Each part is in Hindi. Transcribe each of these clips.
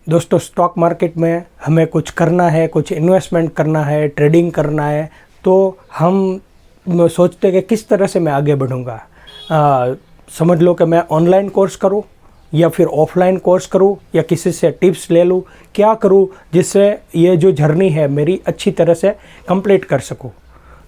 दोस्तों, स्टॉक मार्केट में हमें कुछ करना है, कुछ इन्वेस्टमेंट करना है, ट्रेडिंग करना है, तो हम सोचते हैं कि किस तरह से मैं आगे बढ़ूँगा। समझ लो कि मैं ऑनलाइन कोर्स करूँ या फिर ऑफलाइन कोर्स करूँ या किसी से टिप्स ले लूँ, क्या करूँ जिससे ये जो जर्नी है मेरी अच्छी तरह से कंप्लीट कर सकूँ।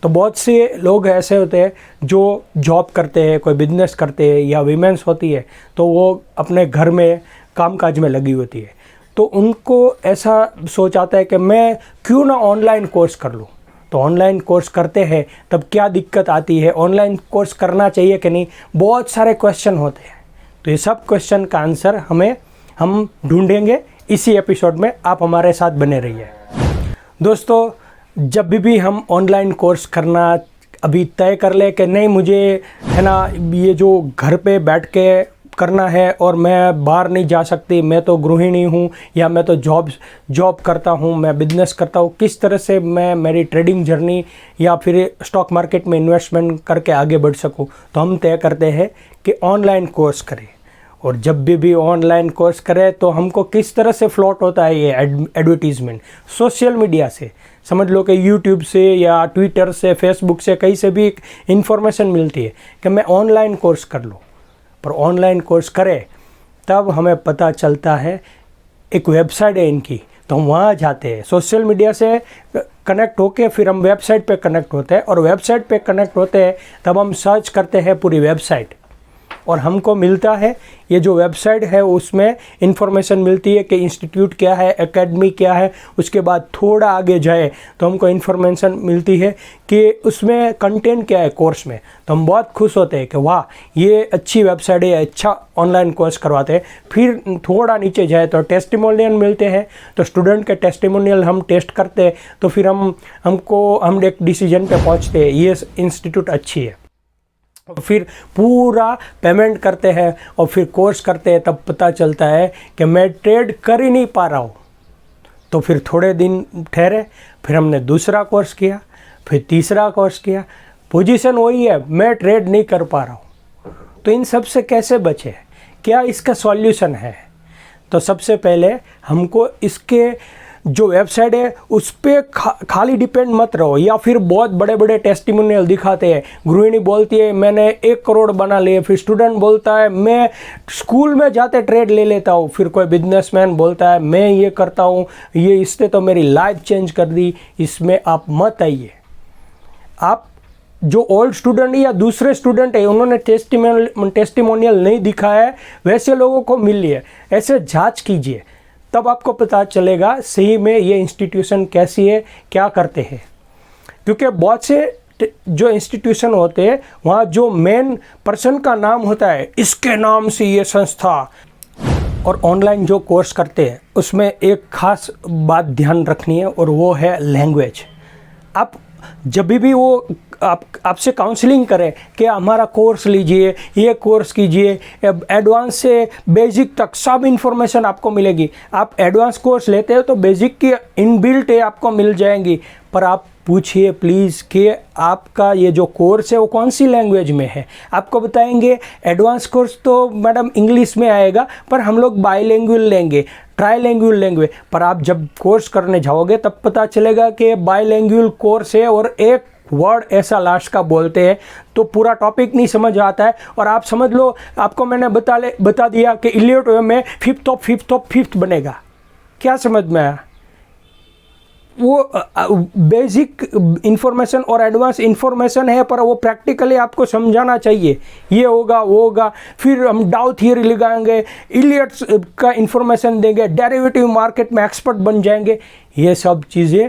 तो बहुत से लोग ऐसे होते हैं जो जॉब करते हैं, कोई बिजनेस करते हैं, या वीमेंस होती है तो वो अपने घर में कामकाज में लगी होती है, तो उनको ऐसा सोच आता है कि मैं क्यों ना ऑनलाइन कोर्स कर लूँ। तो ऑनलाइन कोर्स करते हैं तब क्या दिक्कत आती है, ऑनलाइन कोर्स करना चाहिए कि नहीं, बहुत सारे क्वेश्चन होते हैं। तो ये सब क्वेश्चन का आंसर हम ढूंढेंगे इसी एपिसोड में। आप हमारे साथ बने रहिए। दोस्तों, जब भी हम ऑनलाइन कोर्स करना अभी तय कर ले कि नहीं, मुझे है ना ये जो घर पे बैठ के करना है और मैं बाहर नहीं जा सकती, मैं तो गृहिणी हूँ या मैं तो जॉब करता हूँ, मैं बिजनेस करता हूँ, किस तरह से मैं मेरी ट्रेडिंग जर्नी या फिर स्टॉक मार्केट में इन्वेस्टमेंट करके आगे बढ़ सकूँ। तो हम तय करते हैं कि ऑनलाइन कोर्स करें। और जब भी ऑनलाइन कोर्स करें तो हमको किस तरह से फ्लॉट होता है ये एडवर्टीज़मेंट, सोशल मीडिया से, समझ लो कि यूट्यूब से या ट्विटर से, फेसबुक से, कहीं से भी इंफॉर्मेशन मिलती है कि मैं ऑनलाइन कोर्स कर लूँ। पर ऑनलाइन कोर्स करें तब हमें पता चलता है एक वेबसाइट है इनकी, तो हम वहाँ जाते हैं, सोशल मीडिया से कनेक्ट होके फिर हम वेबसाइट पे कनेक्ट होते हैं, और वेबसाइट पे कनेक्ट होते हैं तब हम सर्च करते हैं पूरी वेबसाइट, और हमको मिलता है ये जो वेबसाइट है उसमें इंफॉर्मेशन मिलती है कि इंस्टीट्यूट क्या है, एकेडमी क्या है। उसके बाद थोड़ा आगे जाए तो हमको इंफॉर्मेशन मिलती है कि उसमें कंटेंट क्या है कोर्स में। तो हम बहुत खुश होते हैं कि वाह, ये अच्छी वेबसाइट है, अच्छा ऑनलाइन कोर्स करवाते हैं। फिर थोड़ा नीचे जाए तो टेस्टिमोनियल मिलते हैं, तो स्टूडेंट के टेस्टिमोनियल हम टेस्ट करते हैं, तो फिर हम एक डिसीजन पे पहुँचते हैं ये इंस्टीट्यूट अच्छी है। फिर पूरा पेमेंट करते हैं और फिर कोर्स करते हैं, तब पता चलता है कि मैं ट्रेड कर ही नहीं पा रहा हूँ। तो फिर थोड़े दिन ठहरे, फिर हमने दूसरा कोर्स किया, फिर तीसरा कोर्स किया, पोजीशन वही है, मैं ट्रेड नहीं कर पा रहा हूँ। तो इन सब से कैसे बचे, क्या इसका सॉल्यूशन है? तो सबसे पहले हमको इसके जो वेबसाइट है उस पर खाली डिपेंड मत रहो, या फिर बहुत बड़े बड़े टेस्टिमोनियल दिखाते हैं। गृहिणी बोलती है मैंने 1 करोड़ बना लिए, फिर स्टूडेंट बोलता है मैं स्कूल में जाते ट्रेड ले लेता हूँ, फिर कोई बिजनेसमैन बोलता है मैं ये करता हूँ, ये इससे तो मेरी लाइफ चेंज कर दी। इसमें आप मत आइए। आप जो ओल्ड स्टूडेंट या दूसरे स्टूडेंट है उन्होंने टेस्टिमोनियल नहीं दिखाया है, वैसे लोगों को मिलिए, ऐसे जांच कीजिए, तब आपको पता चलेगा सही में ये इंस्टीट्यूशन कैसी है, क्या करते हैं। क्योंकि बहुत से जो इंस्टीट्यूशन होते हैं वहाँ जो मेन पर्सन का नाम होता है, इसके नाम से ये संस्था। और ऑनलाइन जो कोर्स करते हैं उसमें एक खास बात ध्यान रखनी है, और वो है लैंग्वेज। आप जब भी वो आपसे काउंसलिंग करें कि हमारा कोर्स लीजिए, ये कोर्स कीजिए, एडवांस से बेसिक तक सब इन्फॉर्मेशन आपको मिलेगी। आप एडवांस कोर्स लेते हो तो बेसिक की इनबिल्ट है आपको मिल जाएंगी, पर आप पूछिए प्लीज़ कि आपका ये जो कोर्स है वो कौन सी लैंग्वेज में है। आपको बताएंगे एडवांस कोर्स तो मैडम इंग्लिश में आएगा, पर हम लोग बाईलैंग्वेज लेंगे, ट्राईलैंग्वेज लेंगे। पर आप जब कोर्स करने जाओगे तब पता चलेगा कि बाईलैंग्वेज कोर्स है और एक वर्ड ऐसा लास्ट का बोलते हैं तो पूरा टॉपिक नहीं समझ आता है। और आप समझ लो, आपको मैंने बता दिया कि इलियट वे में फिफ्थ बनेगा। क्या समझ में आया? वो बेसिक इंफॉर्मेशन और एडवांस इंफॉर्मेशन है, पर वो प्रैक्टिकली आपको समझाना चाहिए, ये होगा वो होगा। फिर हम डाउ थियरी लगाएंगे, इलियट्स का इंफॉर्मेशन देंगे, डेरिवेटिव मार्केट में एक्सपर्ट बन जाएंगे। ये सब चीज़ें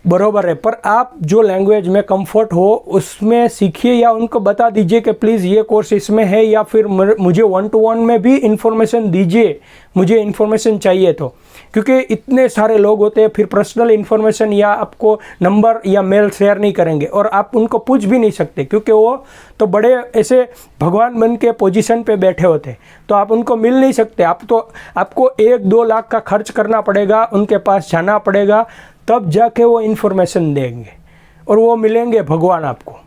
बरोबर है, पर आप जो लैंग्वेज में कंफर्ट हो उसमें सीखिए, या उनको बता दीजिए कि प्लीज़ ये कोर्स इसमें है, या फिर मुझे 1-to-1 में भी इंफॉर्मेशन दीजिए, मुझे इंफॉर्मेशन चाहिए। तो क्योंकि इतने सारे लोग होते हैं, फिर पर्सनल इंफॉर्मेशन या आपको नंबर या मेल शेयर नहीं करेंगे, और आप उनको पूछ भी नहीं सकते क्योंकि वो तो बड़े ऐसे भगवान बन के पोजीशन पे बैठे होते हैं, तो आप उनको मिल नहीं सकते। आपको 1-2 लाख का खर्च करना पड़ेगा, उनके पास जाना पड़ेगा, तब जाके वो इन्फॉर्मेशन देंगे, और वो मिलेंगे भगवान आपको।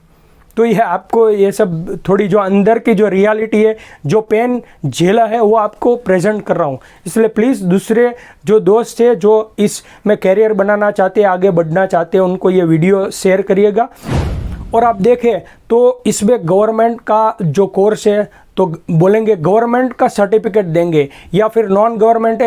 तो ये आपको ये सब थोड़ी जो अंदर की जो रियलिटी है, जो पेन झेला है, वो आपको प्रेजेंट कर रहा हूँ। इसलिए प्लीज़ दूसरे जो दोस्त है जो इसमें कैरियर बनाना चाहते हैं, आगे बढ़ना चाहते हैं, उनको ये वीडियो शेयर करिएगा। और आप देखें तो इसमें गवर्नमेंट का जो कोर्स है तो बोलेंगे गवर्नमेंट का सर्टिफिकेट देंगे, या फिर नॉन गवर्नमेंट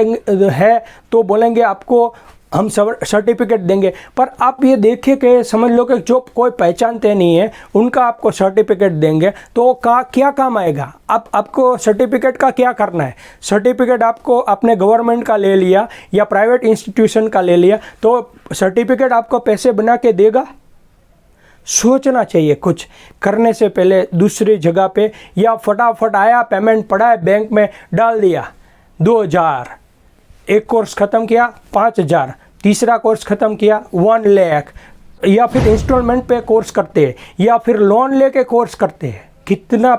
है तो बोलेंगे आपको हम सर्टिफिकेट देंगे। पर आप ये देखिए कि समझ लो कि जो कोई पहचानते नहीं है उनका आपको सर्टिफिकेट देंगे तो क्या काम आएगा? आपको सर्टिफिकेट का क्या करना है? सर्टिफिकेट आपको आपने गवर्नमेंट का ले लिया या प्राइवेट इंस्टीट्यूशन का ले लिया तो सर्टिफिकेट आपको पैसे बना के देगा? सोचना चाहिए कुछ करने से पहले दूसरी जगह पे, या फटाफट आया पेमेंट पड़ा है बैंक में डाल दिया 2000, एक कोर्स ख़त्म किया 5000, तीसरा कोर्स ख़त्म किया 1 लाख, या फिर इंस्टॉलमेंट पे कोर्स करते हैं या फिर लोन लेके कोर्स करते हैं। कितना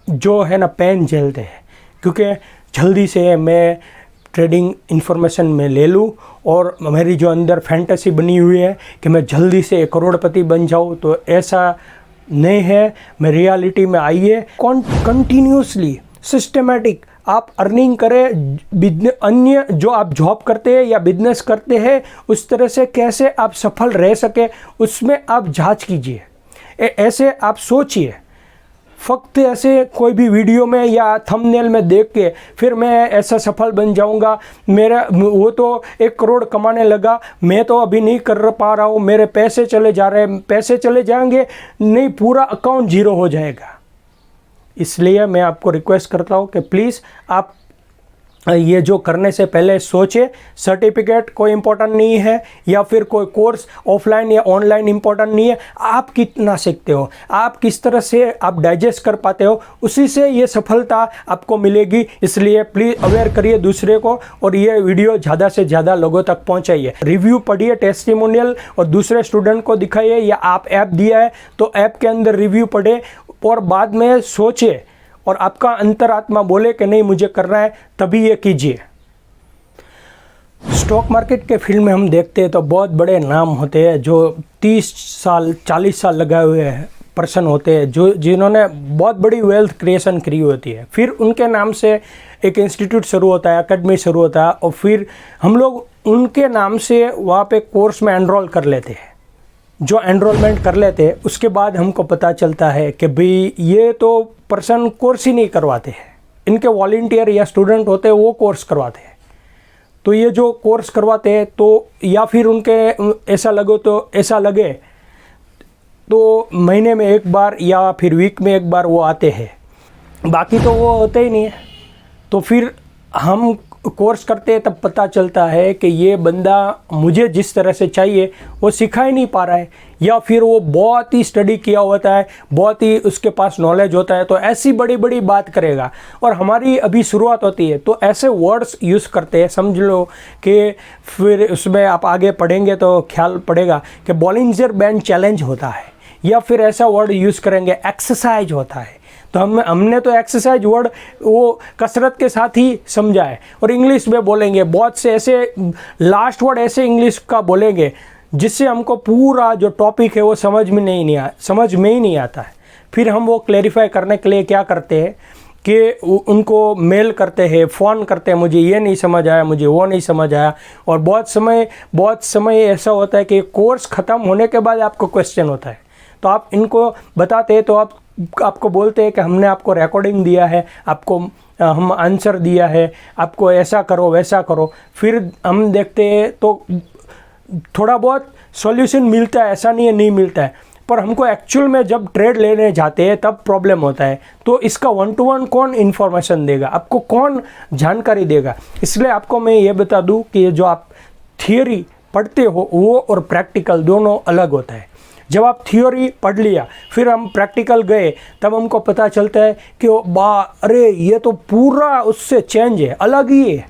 जो है ना पेन झेलते हैं, क्योंकि जल्दी से मैं ट्रेडिंग इन्फॉर्मेशन में ले लूँ और मेरी जो अंदर फैंटेसी बनी हुई है कि मैं जल्दी से करोड़पति बन जाऊँ, तो ऐसा नहीं है। मैं रियलिटी में आइए, कंटिन्यूसली सिस्टमेटिक आप अर्निंग करें। अन्य जो आप जॉब करते हैं या बिजनेस करते हैं उस तरह से कैसे आप सफल रह सके, उसमें आप जांच कीजिए। ऐसे आप सोचिए, फक्त ऐसे कोई भी वीडियो में या थंबनेल में देख के फिर मैं ऐसा सफल बन जाऊंगा, मेरा वो तो 1 करोड़ कमाने लगा, मैं तो अभी नहीं कर पा रहा हूँ, मेरे पैसे चले जा रहे हैं, पैसे चले जाएंगे नहीं, पूरा अकाउंट जीरो हो जाएगा। इसलिए मैं आपको रिक्वेस्ट करता हूँ कि प्लीज़ आप ये जो करने से पहले सोचे। सर्टिफिकेट कोई इम्पोर्टेंट नहीं है या फिर कोई कोर्स ऑफलाइन या ऑनलाइन इम्पोर्टेंट नहीं है। आप कितना सीखते हो, आप किस तरह से आप डाइजेस्ट कर पाते हो, उसी से ये सफलता आपको मिलेगी। इसलिए प्लीज़ अवेयर करिए दूसरे को और ये वीडियो ज़्यादा से ज़्यादा लोगों तक पहुँचाइए। रिव्यू पढ़िए, टेस्टिमोनियल और दूसरे स्टूडेंट को दिखाइए, या आप ऐप दिया है तो ऐप के अंदर रिव्यू पढ़े और बाद में सोचिए और आपका अंतरात्मा बोले कि नहीं मुझे करना है, तभी ये कीजिए। स्टॉक मार्केट के फील्ड में हम देखते हैं तो बहुत बड़े नाम होते हैं जो 30 साल 40 साल लगाए हुए पर्सन होते हैं, जो जिन्होंने बहुत बड़ी वेल्थ क्रिएशन करी होती है। फिर उनके नाम से एक इंस्टीट्यूट शुरू होता है, अकेडमी शुरू होता है, और फिर हम लोग उनके नाम से वहाँ पे कोर्स में एनरोल कर लेते हैं। जो एनरोलमेंट कर लेते हैं उसके बाद हमको पता चलता है कि भाई ये तो पर्सन कोर्स ही नहीं करवाते हैं, इनके वॉलंटियर या स्टूडेंट होते हैं वो कोर्स करवाते हैं। तो ये जो कोर्स करवाते हैं तो या फिर उनके ऐसा लगे तो महीने में एक बार या फिर वीक में एक बार वो आते हैं, बाकी तो वो होते ही नहीं है। तो फिर हम कोर्स करते हैं तब पता चलता है कि ये बंदा मुझे जिस तरह से चाहिए वो सिखा ही नहीं पा रहा है, या फिर वो बहुत ही स्टडी किया होता है, बहुत ही उसके पास नॉलेज होता है तो ऐसी बड़ी बड़ी बात करेगा। और हमारी अभी शुरुआत होती है तो ऐसे वर्ड्स यूज़ करते हैं, समझ लो कि फिर उसमें आप आगे पढ़ेंगे तो ख्याल पड़ेगा कि बॉलिंजर बैंड चैलेंज होता है, या फिर ऐसा वर्ड यूज़ करेंगे एक्सरसाइज होता है। तो हमने तो एक्सरसाइज वर्ड वो कसरत के साथ ही समझा है। और इंग्लिश में बोलेंगे बहुत से ऐसे लास्ट वर्ड ऐसे इंग्लिश का बोलेंगे जिससे हमको पूरा जो टॉपिक है वो समझ में ही नहीं आता है। फिर हम वो क्लैरिफाई करने के लिए क्या करते हैं कि उनको मेल करते हैं, फ़ोन करते हैं, मुझे ये नहीं समझ आया, मुझे वो नहीं समझ आया। और बहुत समय ऐसा होता है कि कोर्स ख़त्म होने के बाद आपको क्वेश्चन होता है, तो आप इनको बताते हैं तो आपको बोलते हैं कि हमने आपको रिकॉर्डिंग दिया है, आपको हम आंसर दिया है, आपको ऐसा करो वैसा करो। फिर हम देखते हैं तो थोड़ा बहुत सॉल्यूशन मिलता है, ऐसा नहीं है नहीं मिलता है, पर हमको एक्चुअल में जब ट्रेड लेने जाते हैं तब प्रॉब्लम होता है। तो इसका 1-to-1 कौन इन्फॉर्मेशन देगा, आपको कौन जानकारी देगा? इसलिए आपको मैं ये बता दूं कि जो आप थियोरी पढ़ते हो वो और प्रैक्टिकल दोनों अलग होता है। जब आप थियोरी पढ़ लिया फिर हम प्रैक्टिकल गए तब हमको पता चलता है कि अरे ये तो पूरा उससे चेंज है, अलग ही है,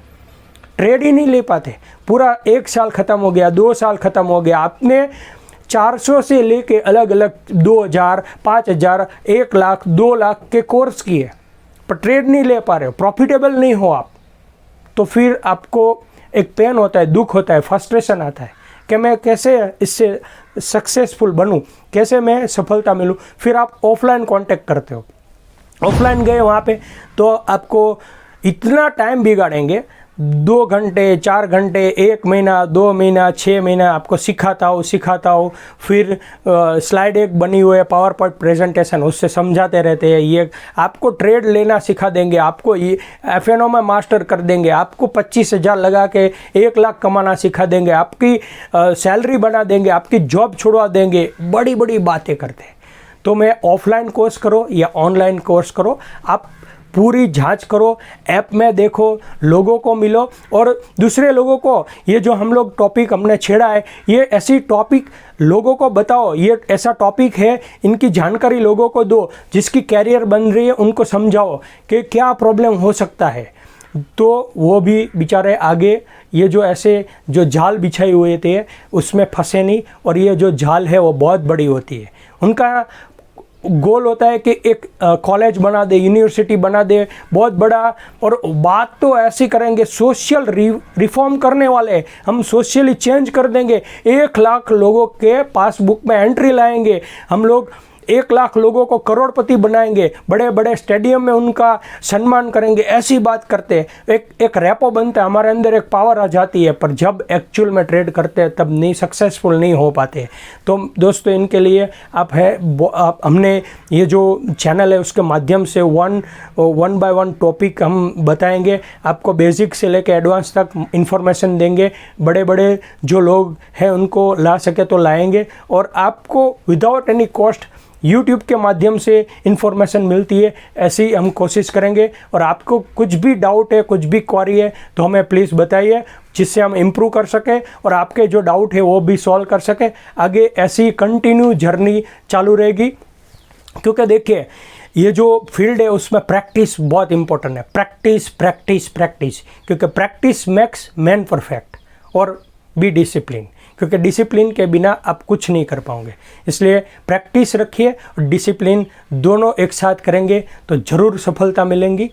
ट्रेड ही नहीं ले पाते। पूरा 1 साल ख़त्म हो गया, 2 साल ख़त्म हो गया, आपने 400 से लेके अलग अलग 2000, 5000, 1 लाख, 2 लाख के कोर्स किए, पर ट्रेड नहीं ले पा रहे हो, प्रॉफिटेबल नहीं हो आप। तो फिर आपको एक पेन होता है, दुख होता है, फ्रस्ट्रेशन आता है कि मैं कैसे इससे सक्सेसफुल बनूं, कैसे मैं सफलता मिलूं, फिर आप ऑफलाइन कांटेक्ट करते हो। ऑफलाइन गए वहाँ पे तो आपको इतना टाइम बिगाड़ेंगे, 2 घंटे 4 घंटे, 1 महीना 2 महीना 6 महीना आपको सिखाता हो, फिर स्लाइड एक बनी हुई है पावर पॉइंट प्रेजेंटेशन, उससे समझाते रहते हैं। ये आपको ट्रेड लेना सिखा देंगे, आपको ये FNO में मास्टर कर देंगे, आपको 25,000 लगा के 1 लाख कमाना सिखा देंगे, आपकी सैलरी बना देंगे, आपकी जॉब छुड़वा देंगे, बड़ी बड़ी बातें करते हैं। तो मैं ऑफलाइन कोर्स करो या ऑनलाइन कोर्स करो, आप पूरी जांच करो, ऐप में देखो, लोगों को मिलो और दूसरे लोगों को ये जो हम लोग टॉपिक हमने छेड़ा है, ये ऐसी टॉपिक लोगों को बताओ, ये ऐसा टॉपिक है, इनकी जानकारी लोगों को दो, जिसकी कैरियर बन रही है उनको समझाओ कि क्या प्रॉब्लम हो सकता है, तो वो भी बेचारे आगे ये जो ऐसे जो जाल बिछाए हुए थे उसमें फंसे नहीं। और ये जो जाल है वो बहुत बड़ी होती है, उनका गोल होता है कि एक कॉलेज बना दे, यूनिवर्सिटी बना दे, बहुत बड़ा। और बात तो ऐसी करेंगे, सोशल रिफॉर्म करने वाले, हम सोशली चेंज कर देंगे, 1 लाख लोगों के पासबुक में एंट्री लाएंगे, हम लोग 1 लाख लोगों को करोड़पति बनाएंगे, बड़े बड़े स्टेडियम में उनका सम्मान करेंगे, ऐसी बात करते हैं। एक रेपो बनता है, हमारे अंदर एक पावर आ जाती है, पर जब एक्चुअल में ट्रेड करते हैं तब नहीं, सक्सेसफुल नहीं हो पाते। तो दोस्तों इनके लिए हमने ये जो चैनल है उसके माध्यम से वन बाय वन टॉपिक हम बताएंगे, आपको बेसिक से लेकर एडवांस तक इन्फॉर्मेशन देंगे, बड़े बड़े जो लोग हैं उनको ला सके तो लाएंगे, और आपको विदाउट एनी कॉस्ट YouTube के माध्यम से इन्फॉर्मेशन मिलती है, ऐसी हम कोशिश करेंगे। और आपको कुछ भी डाउट है, कुछ भी क्वेरी है तो हमें प्लीज़ बताइए, जिससे हम इम्प्रूव कर सकें और आपके जो डाउट है वो भी सॉल्व कर सकें। आगे ऐसी कंटिन्यू जर्नी चालू रहेगी, क्योंकि देखिए ये जो फील्ड है उसमें प्रैक्टिस बहुत इंपॉर्टेंट है, प्रैक्टिस प्रैक्टिस प्रैक्टिस, क्योंकि प्रैक्टिस मेक्स मैन परफेक्ट। और बी डिसिप्लिन, क्योंकि डिसिप्लिन के बिना आप कुछ नहीं कर पाओगे। इसलिए प्रैक्टिस रखिए और डिसिप्लिन दोनों एक साथ करेंगे तो ज़रूर सफलता मिलेंगी।